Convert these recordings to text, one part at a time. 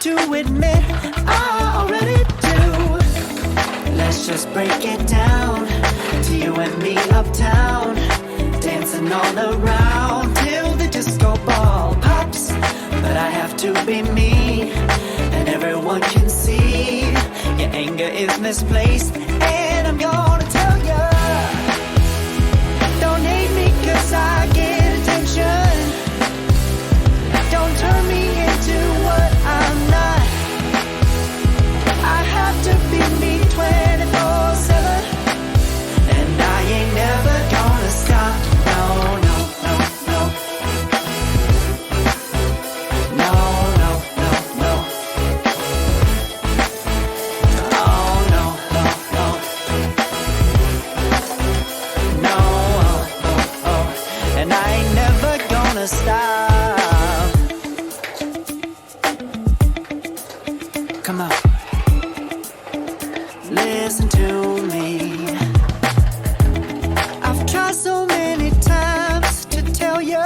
to admit I already do. Let's just break it down to you and me uptown, dancing all around till the disco ball pops. But I have to be me, and everyone can see your anger is misplaced, and I'm gonna tell ya, don't hate me 'cause I get attention. Don't turn me into what I'm not. I have to be me 24/7, and I ain't never gonna stop. No, no, no, no. No, no, no, no. Oh, no, no, no. No, oh, oh, oh. And I ain't never gonna stop. Come on, listen to me. I've tried so many times to tell you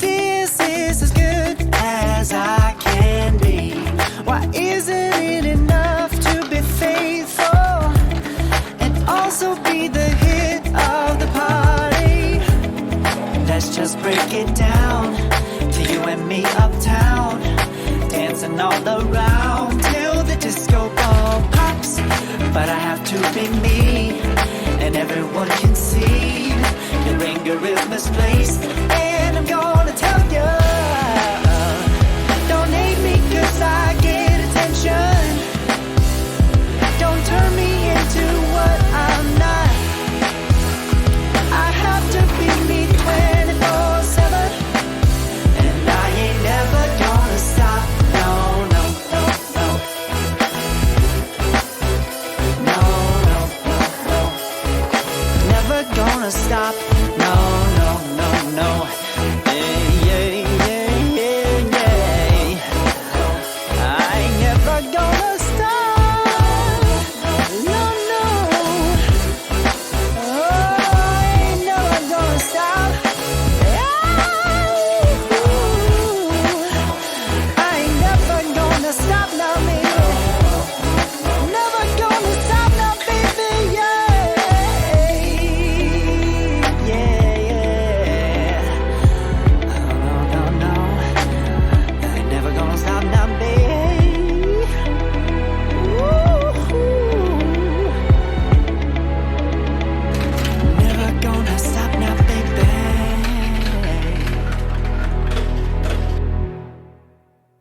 this is as good as I can be. Why isn't it enough to be faithful and also be the hit of the party? Let's just break it down to you and me uptown, dancing all around till the disco ball pops. But I have to be me, and everyone can see your anger is misplaced, and I'm going